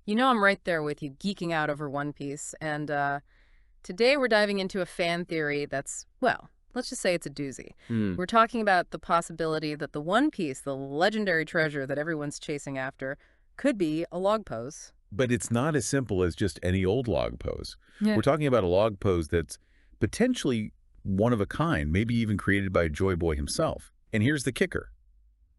You know I'm right there with you, geeking out over One Piece. And today we're diving into a fan theory that's, well, let's just say it's a doozy. Hmm. We're talking about the possibility that the One Piece, the legendary treasure that everyone's chasing after, could be a log pose. But it's not as simple as just any old log pose. Yeah. We're talking about a log pose that's potentially one of a kind, maybe even created by Joy Boy himself. And here's the kicker.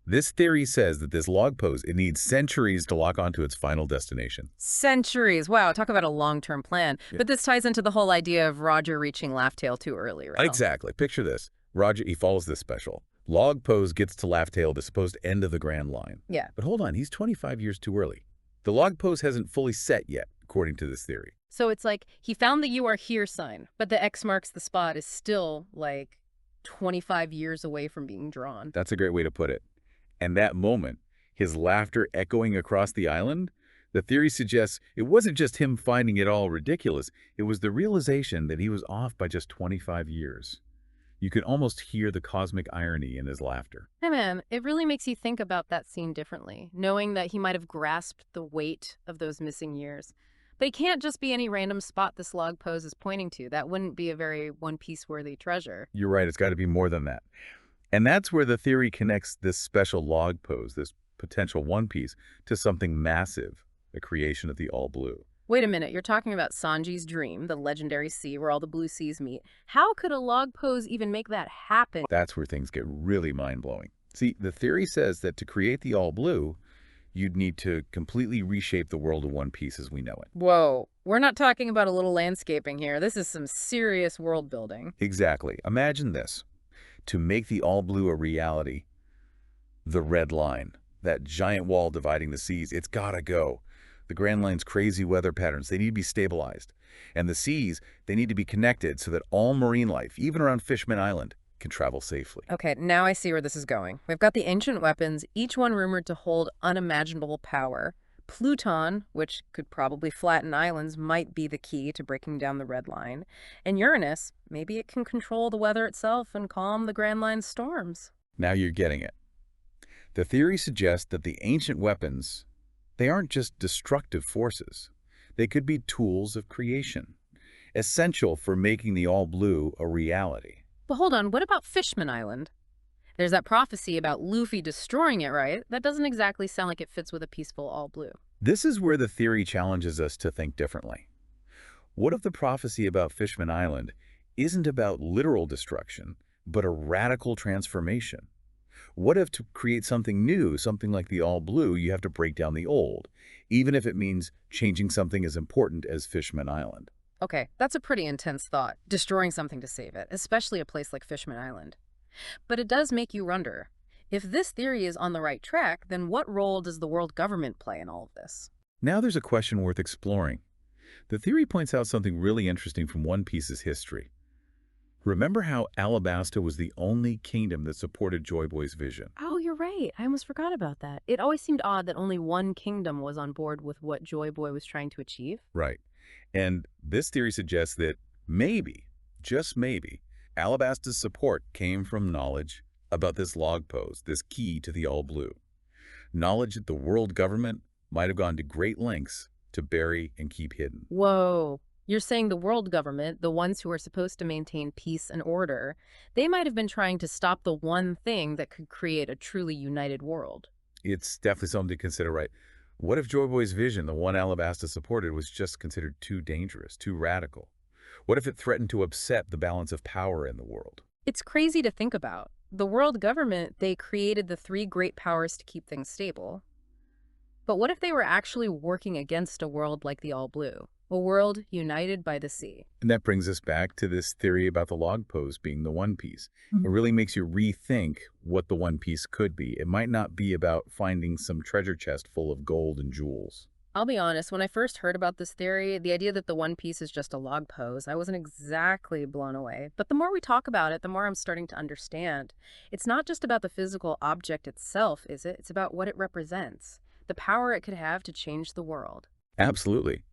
This theory says that this log pose, it needs centuries to lock onto its final destination. Centuries. Wow, talk about a long-term plan. Yeah. But this ties into the whole idea of Roger reaching Laughtale too early, right? Exactly. Picture this. Roger, he follows this special. Log pose gets to Laughtale, the supposed end of the Grand Line. Yeah. But hold on, he's 25 years too early. The log pose hasn't fully set yet, according to this theory. So it's like he found the "you are here" sign, but the X marks the spot is still like 25 years away from being drawn. That's a great way to put it. And that moment, his laughter echoing across the island, the theory suggests it wasn't just him finding it all ridiculous, it was the realization that he was off by just 25 years. You can almost hear the cosmic irony in his laughter. Hey man, it really makes you think about that scene differently, knowing that he might have grasped the weight of those missing years. But he can't just be any random spot this log pose is pointing to. That wouldn't be a very One Piece worthy treasure. You're right, it's got to be more than that. And that's where the theory connects this special log pose, this potential One Piece, to something massive, a creation of the All Blue. Wait a minute, you're talking about Sanji's dream, the legendary sea where all the blue seas meet. How could a log pose even make that happen? That's where things get really mind-blowing. See, the theory says that to create the All Blue, you'd need to completely reshape the world of One Piece as we know it. Whoa, we're not talking about a little landscaping here. This is some serious world building. Exactly. Imagine this. To make the All Blue a reality, the red line, that giant wall dividing the seas, it's gotta go. The Grand Line's crazy weather patterns, they need to be stabilized. And the seas, they need to be connected so that all marine life, even around Fishman Island, can travel safely. Okay, now I see where this is going. We've got the ancient weapons, each one rumored to hold unimaginable power. Pluton, which could probably flatten islands, might be the key to breaking down the red line. And Uranus, maybe it can control the weather itself and calm the Grand Line's storms. Now you're getting it. The theory suggests that the ancient weapons, they aren't just destructive forces. They could be tools of creation, essential for making the All Blue a reality. But hold on, what about Fishman Island? There's that prophecy about Luffy destroying it, right? That doesn't exactly sound like it fits with a peaceful all blue. This is where the theory challenges us to think differently. What if the prophecy about Fishman Island isn't about literal destruction, but a radical transformation? What if to create something new, something like the All Blue, you have to break down the old, even if it means changing something as important as Fishman Island? Okay, that's a pretty intense thought, destroying something to save it, especially a place like Fishman Island. But it does make you wonder, if this theory is on the right track, then what role does the world government play in all of this? Now there's a question worth exploring. The theory points out something really interesting from One Piece's history. Remember how Alabasta was the only kingdom that supported Joy Boy's vision? Oh, you're right. I almost forgot about that. It always seemed odd that only one kingdom was on board with what Joy Boy was trying to achieve. Right. And this theory suggests that maybe, just maybe, Alabasta's support came from knowledge about this log pose, this key to the All Blue. Knowledge that the world government might have gone to great lengths to bury and keep hidden. Whoa. You're saying the world government, the ones who are supposed to maintain peace and order, they might have been trying to stop the one thing that could create a truly united world. It's definitely something to consider, right? What if Joy Boy's vision, the one Alabasta supported, was just considered too dangerous, too radical? What if it threatened to upset the balance of power in the world? It's crazy to think about. The world government, they created the three great powers to keep things stable. But what if they were actually working against a world like the All Blue? A world united by the sea. And that brings us back to this theory about the log pose being the One Piece. It really makes you rethink what the One Piece could be. It might not be about finding some treasure chest full of gold and jewels. I'll be honest, when I first heard about this theory, the idea that the One Piece is just a log pose, I wasn't exactly blown away. But the more we talk about it, the more I'm starting to understand. It's not just about the physical object itself, is it? It's about what it represents, the power it could have to change the world. Absolutely.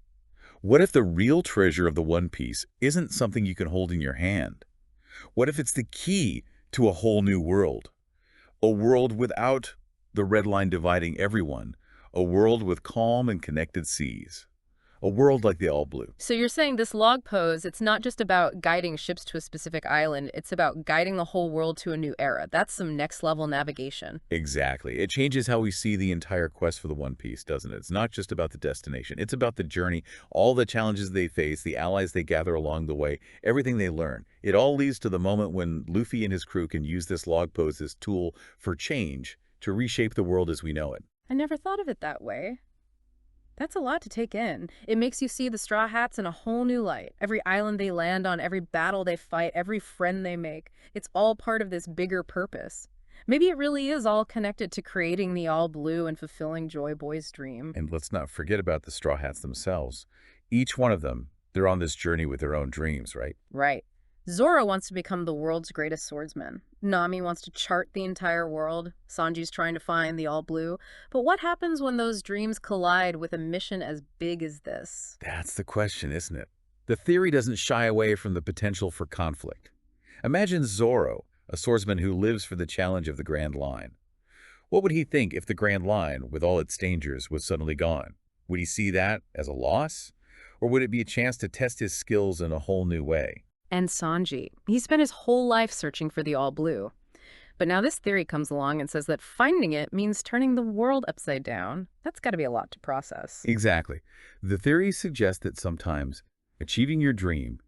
What if the real treasure of the One Piece isn't something you can hold in your hand? What if it's the key to a whole new world? A world without the red line dividing everyone, A world with calm and connected seas. A world like the All Blue. So you're saying this log pose, it's not just about guiding ships to a specific island, it's about guiding the whole world to a new era. That's some next level navigation. Exactly. It changes how we see the entire quest for the One Piece, doesn't it? It's not just about the destination. It's about the journey, all the challenges they face, the allies they gather along the way, everything they learn. It all leads to the moment when Luffy and his crew can use this log pose as tool for change to reshape the world as we know it. I never thought of it that way. That's a lot to take in. It makes you see the Straw Hats in a whole new light. Every island they land on, every battle they fight, every friend they make. It's all part of this bigger purpose. Maybe it really is all connected to creating the All Blue and fulfilling Joy Boy's dream. And let's not forget about the Straw Hats themselves. Each one of them, they're on this journey with their own dreams, right? Right. Zoro wants to become the world's greatest swordsman. Nami wants to chart the entire world. Sanji's trying to find the All Blue. But what happens when those dreams collide with a mission as big as this? That's the question, isn't it? The theory doesn't shy away from the potential for conflict. Imagine Zoro, a swordsman who lives for the challenge of the Grand Line. What would he think if the Grand Line, with all its dangers, was suddenly gone? Would he see that as a loss? Or would it be a chance to test his skills in a whole new way? And Sanji. He spent his whole life searching for the All Blue. But now this theory comes along and says that finding it means turning the world upside down. That's got to be a lot to process. Exactly. The theory suggests that sometimes achieving your dream,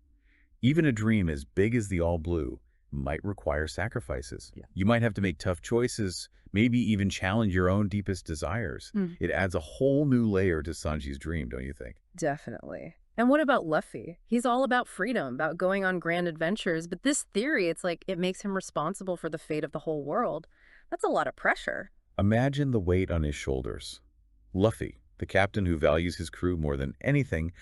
even a dream as big as the All Blue, might require sacrifices. Yeah. You might have to make tough choices, maybe even challenge your own deepest desires. It adds a whole new layer to Sanji's dream, don't you think? Definitely. And what about Luffy? He's all about freedom, about going on grand adventures, but this theory, it's like it makes him responsible for the fate of the whole world. That's a lot of pressure. Imagine the weight on his shoulders. Luffy, the captain who values his crew more than anything,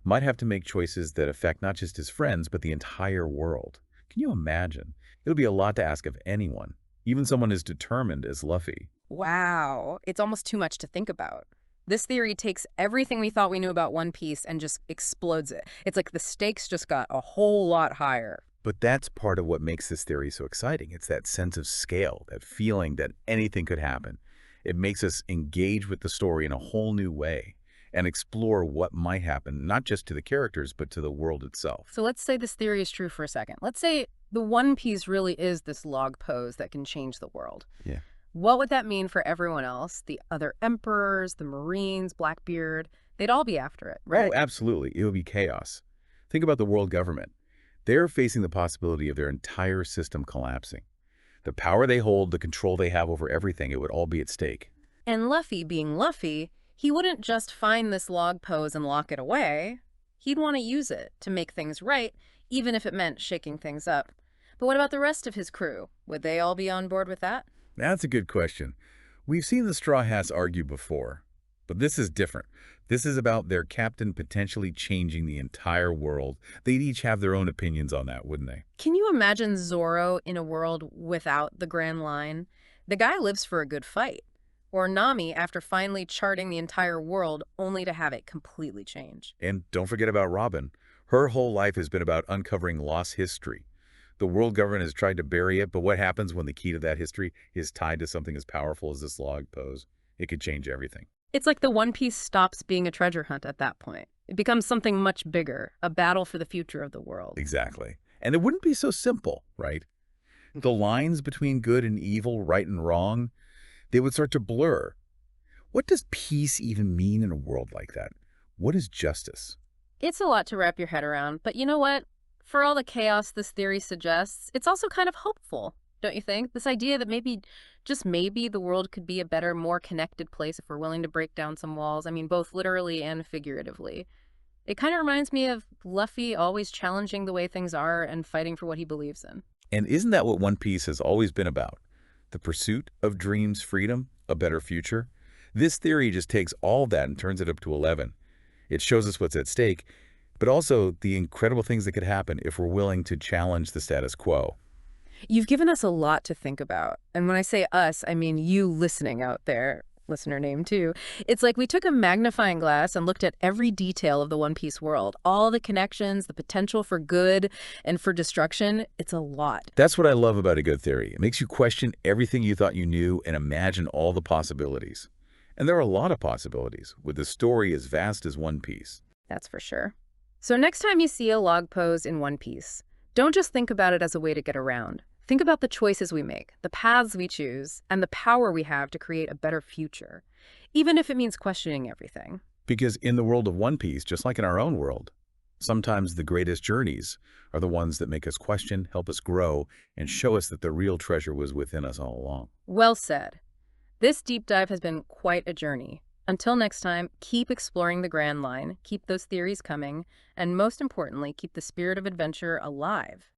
might have to make choices that affect not just his friends, but the entire world. Can you imagine? It'll be a lot to ask of anyone, even someone as determined as Luffy. Wow. It's almost too much to think about. This theory takes everything we thought we knew about One Piece and just explodes it. It's like the stakes just got a whole lot higher. But that's part of what makes this theory so exciting. It's that sense of scale, that feeling that anything could happen. It makes us engage with the story in a whole new way and explore what might happen, not just to the characters, but to the world itself. So let's say this theory is true for a second. Let's say the One Piece really is this log pose that can change the world. Yeah. What would that mean for everyone else? The other emperors, the Marines, Blackbeard, they'd all be after it, right? Oh, absolutely. It would be chaos. Think about the world government. They're facing the possibility of their entire system collapsing. The power they hold, the control they have over everything, it would all be at stake. And Luffy, being Luffy, he wouldn't just find this log pose and lock it away. He'd want to use it to make things right, even if it meant shaking things up. But what about the rest of his crew? Would they all be on board with that? That's a good question. We've seen the Straw Hats argue before, but this is different. This is about their captain potentially changing the entire world. They'd each have their own opinions on that, wouldn't they? Can you imagine Zoro in a world without the Grand Line? The guy lives for a good fight. Or Nami after finally charting the entire world only to have it completely change. And don't forget about Robin. Her whole life has been about uncovering lost history. The world government has tried to bury it, but what happens when the key to that history is tied to something as powerful as this log pose? It could change everything. It's like the One Piece stops being a treasure hunt at that point. It becomes something much bigger, a battle for the future of the world. Exactly. And it wouldn't be so simple, right? The lines between good and evil, right and wrong, they would start to blur. What does peace even mean in a world like that? What is justice? It's a lot to wrap your head around, but you know what? For all the chaos this theory suggests, it's also kind of hopeful, don't you think? This idea that maybe, just maybe, the world could be a better, more connected place if we're willing to break down some walls. I mean, both literally and figuratively. It kind of reminds me of Luffy always challenging the way things are and fighting for what he believes in. And isn't that what One Piece has always been about? The pursuit of dreams, freedom, a better future? This theory just takes all that and turns it up to 11. It shows us what's at stake, but also the incredible things that could happen if we're willing to challenge the status quo. You've given us a lot to think about. And when I say us, I mean you listening out there, listener name too. It's like we took a magnifying glass and looked at every detail of the One Piece world, all the connections, the potential for good and for destruction. It's a lot. That's what I love about a good theory. It makes you question everything you thought you knew and imagine all the possibilities. And there are a lot of possibilities, with the story as vast as One Piece. That's for sure. So next time you see a log pose in One Piece, don't just think about it as a way to get around. Think about the choices we make, the paths we choose, and the power we have to create a better future, even if it means questioning everything. Because in the world of One Piece, just like in our own world, sometimes the greatest journeys are the ones that make us question, help us grow, and show us that the real treasure was within us all along. Well said. This deep dive has been quite a journey. Until next time, keep exploring the Grand Line, keep those theories coming, and most importantly, keep the spirit of adventure alive.